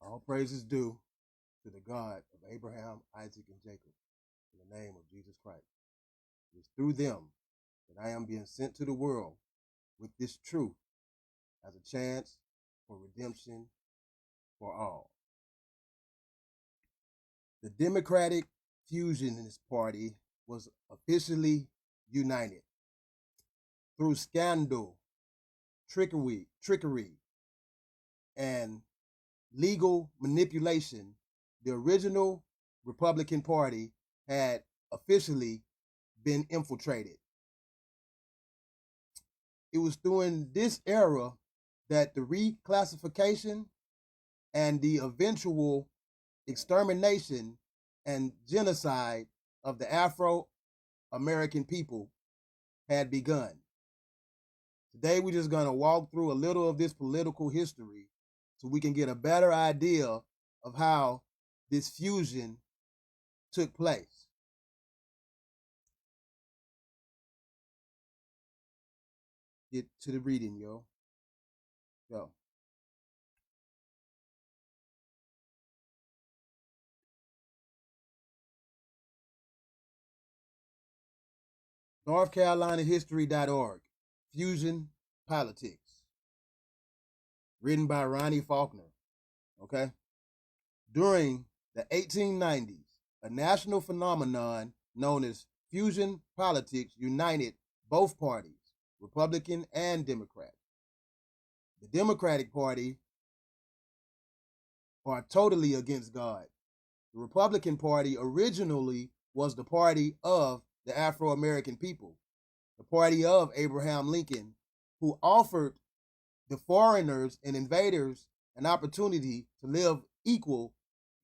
All praise is due to the God of Abraham, Isaac, and Jacob, in the name of Jesus Christ. It is through them that I am being sent to the world with this truth as a chance for redemption for all. The Democratic Fusionist Party was officially united. Through scandal, trickery, and legal manipulation, the original Republican Party had officially been infiltrated. It was during this era that the reclassification and the eventual extermination and genocide of the Afro-American people had begun. Today, we're just going to walk through a little of this political history so we can get a better idea of how this fusion took place. Get to the reading, yo. Go. NorthCarolinaHistory.org, Fusion Politics. Written by Ronnie Faulkner, okay? During the 1890s, a national phenomenon known as fusion politics united both parties, Republican and Democrat. The Democratic Party are totally against God. The Republican Party originally was the party of the Afro-American people, the party of Abraham Lincoln, who offered the foreigners and invaders an opportunity to live equal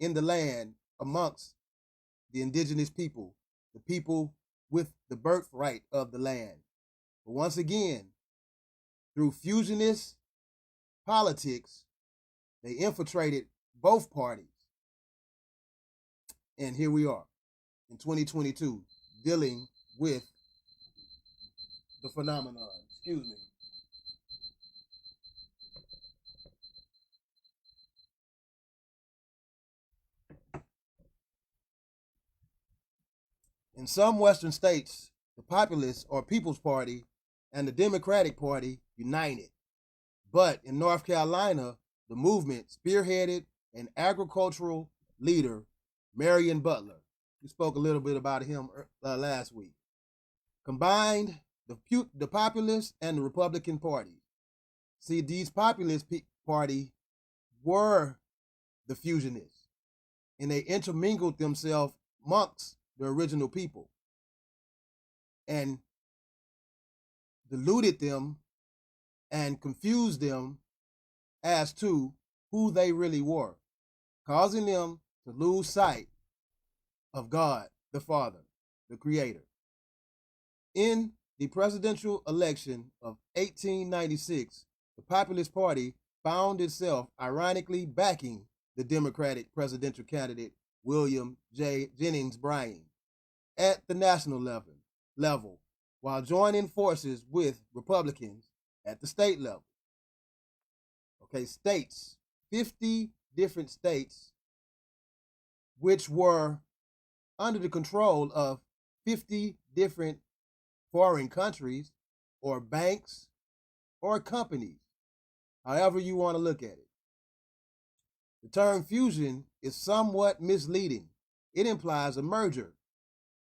in the land amongst the indigenous people, the people with the birthright of the land. But once again, through fusionist politics, they infiltrated both parties. And here we are in 2022 dealing with the phenomenon. Excuse me. In some Western states, the Populist or People's Party and the Democratic Party united. But in North Carolina, the movement spearheaded an agricultural leader, Marion Butler. We spoke a little bit about him last week. Combined the Populist and the Republican Party. See, these Populist Party were the Fusionists, and they intermingled themselves amongst the original people and deluded them and confused them as to who they really were, causing them to lose sight of God, the Father, the Creator. In the presidential election of 1896, the Populist Party found itself ironically backing the Democratic presidential candidate William J. Jennings Bryan at the national level, while joining forces with Republicans at the state level. Okay, states, 50 different states, which were under the control of 50 different foreign countries or banks or companies, however you want to look at it. The term fusion is somewhat misleading. It implies a merger.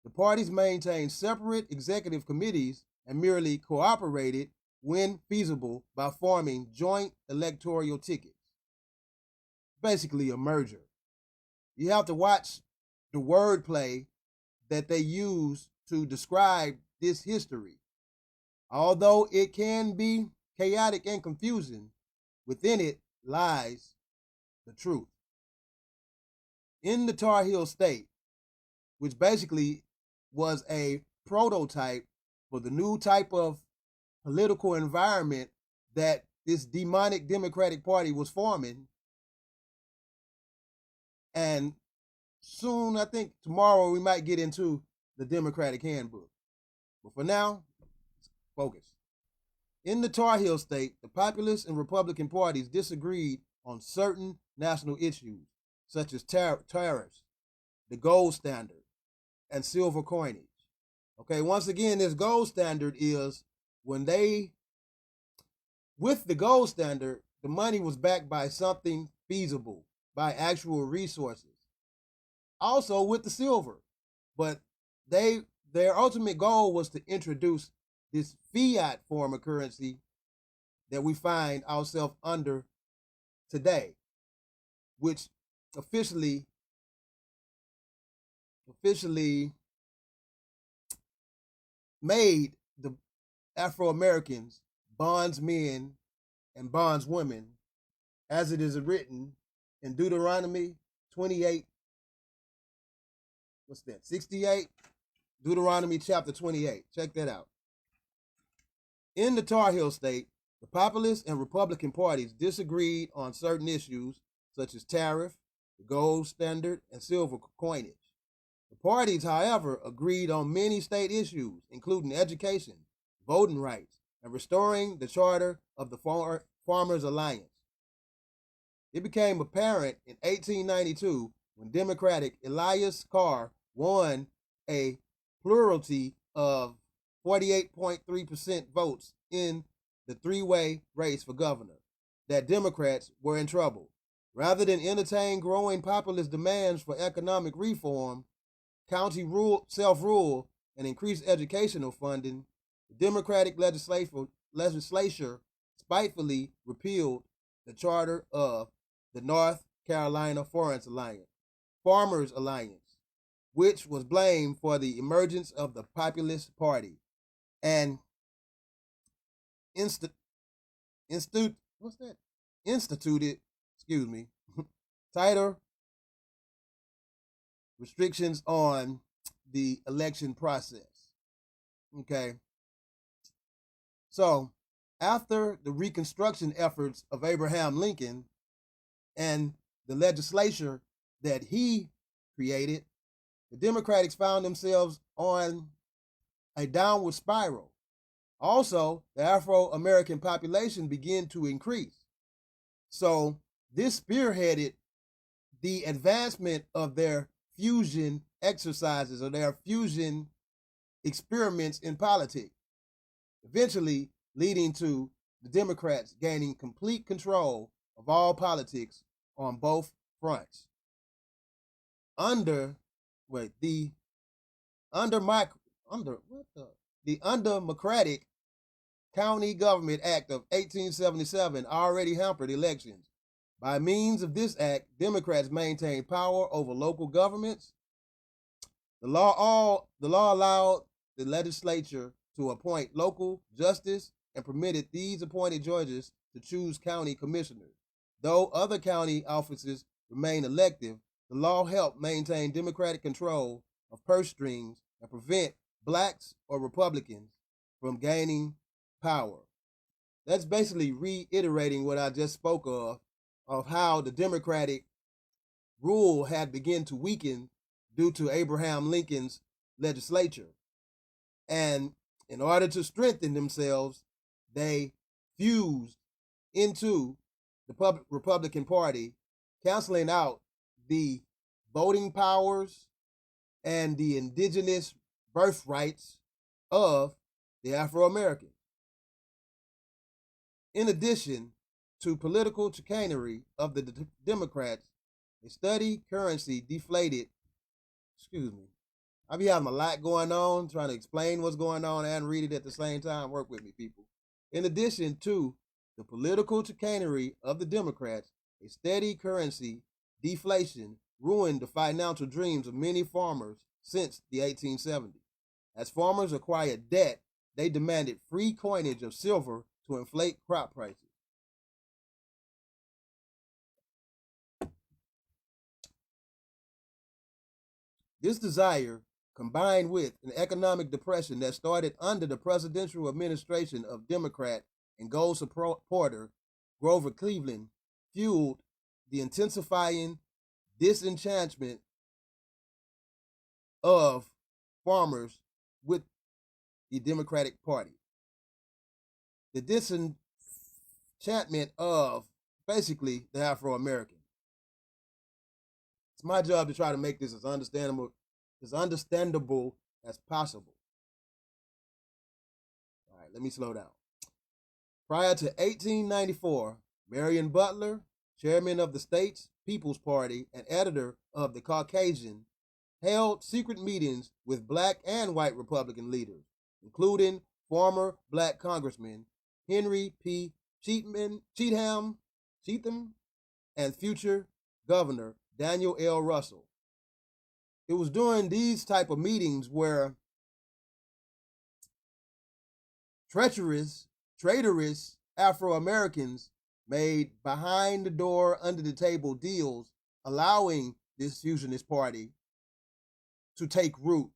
The parties maintained separate executive committees and merely cooperated when feasible by forming joint electoral tickets. Basically a merger. You have to watch the wordplay that they use to describe this history. Although it can be chaotic and confusing, within it lies the truth. In the Tar Heel State, which basically was a prototype for the new type of political environment that this demonic Democratic Party was forming. And soon, I think tomorrow, we might get into the Democratic Handbook. But for now, focus. In the Tar Heel State, the Populist and Republican parties disagreed on certain national issues, such as tariffs, the gold standard, and silver coinage. Okay, once again, this gold standard is when with the gold standard, the money was backed by something feasible, by actual resources. Also with the silver, but their ultimate goal was to introduce this fiat form of currency that we find ourselves under today, which officially made the Afro-Americans bondsmen and bondswomen, as it is written in Deuteronomy 28, 68? Deuteronomy chapter 28. Check that out. In the Tar Heel state, the populist and Republican parties disagreed on certain issues such as tariff, the gold standard, and silver coinage. The parties, however, agreed on many state issues, including education, voting rights, and restoring the charter of the Farmers Alliance. It became apparent in 1892 when Democratic Elias Carr won a plurality of 48.3% votes in the three-way race for governor that Democrats were in trouble. Rather than entertain growing populist demands for economic reform, county self-rule, and increased educational funding, the Democratic legislature spitefully repealed the charter of the North Carolina Farmers Alliance, which was blamed for the emergence of the Populist Party, and instituted tighter restrictions on the election process. Okay. So, after the Reconstruction efforts of Abraham Lincoln and the legislature that he created, the Democrats found themselves on a downward spiral. Also, the Afro-American population began to increase. So this spearheaded the advancement of their fusion exercises or their fusion experiments in politics, eventually leading to the Democrats gaining complete control of all politics on both fronts. The Undemocratic County Government Act of 1877 already hampered elections. By means of this act, Democrats maintained power over local governments. The law allowed the legislature to appoint local justice and permitted these appointed judges to choose county commissioners. Though other county offices remain elective, the law helped maintain Democratic control of purse strings and prevent blacks or Republicans from gaining power. That's basically reiterating what I just spoke of how the Democratic rule had begun to weaken due to Abraham Lincoln's legislature. And in order to strengthen themselves, they fused into the Republican Party, canceling out the voting powers and the indigenous birthrights of the Afro-Americans. In addition to political chicanery of the Democrats, a steady currency deflated. I be having a lot going on, trying to explain what's going on and read it at the same time. Work with me, people. In addition to the political chicanery of the Democrats, a steady currency deflation ruined the financial dreams of many farmers since the 1870s. As farmers acquired debt, they demanded free coinage of silver to inflate crop prices. This desire, combined with an economic depression that started under the presidential administration of Democrat and gold supporter Grover Cleveland, fueled the intensifying disenchantment of farmers with the Democratic Party. The disenchantment of basically the Afro-American. It's my job to try to make this as understandable as possible. All right, let me slow down. Prior to 1894, Marion Butler, chairman of the state's People's Party and editor of the Caucasian, held secret meetings with black and white Republican leaders, including former black Congressman Henry P. Cheatham, and future Governor Daniel L. Russell. It was during these type of meetings where traitorous Afro-Americans made behind-the-door, under-the-table deals, allowing this Fusionist party to take root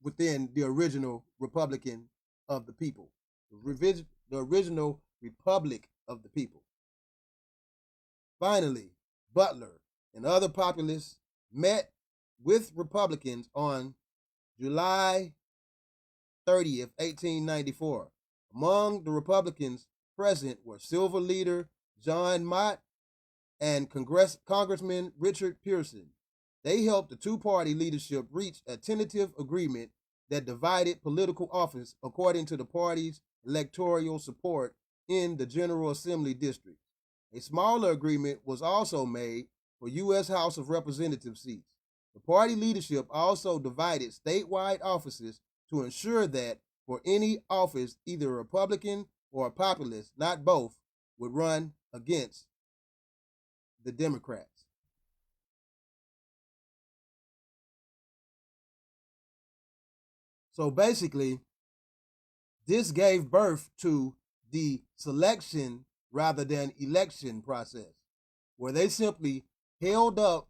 within the original Republican of the people, the original Republic of the people. Finally, Butler and other populists met with Republicans on July 30th, 1894. Among the Republicans present were Silver leader John Mott and Congressman Richard Pearson. They helped the two-party leadership reach a tentative agreement that divided political office according to the party's electoral support in the General Assembly district. A smaller agreement was also made for U.S. House of Representatives seats. The party leadership also divided statewide offices to ensure that for any office, either a Republican or a populist, not both, would run against the Democrats. So basically, this gave birth to the selection rather than election process, where they simply held up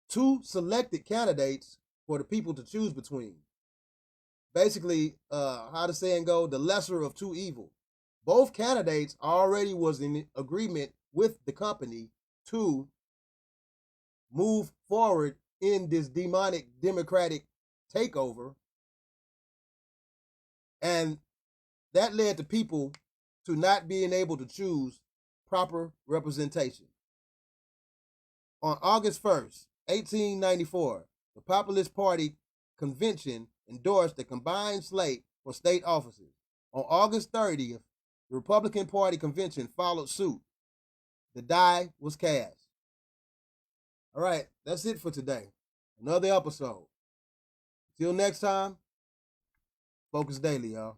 two selected candidates for the people to choose between. Basically, how the saying go, the lesser of two evils. Both candidates already was in agreement with the company to move forward in this demonic democratic takeover. And that led the people to not being able to choose proper representation. On August 1st, 1894, the Populist Party Convention endorsed a combined slate for state offices. On August 30th, the Republican Party Convention followed suit. The die was cast. All right, that's it for today. Another episode. Till next time, Focus Daily, y'all.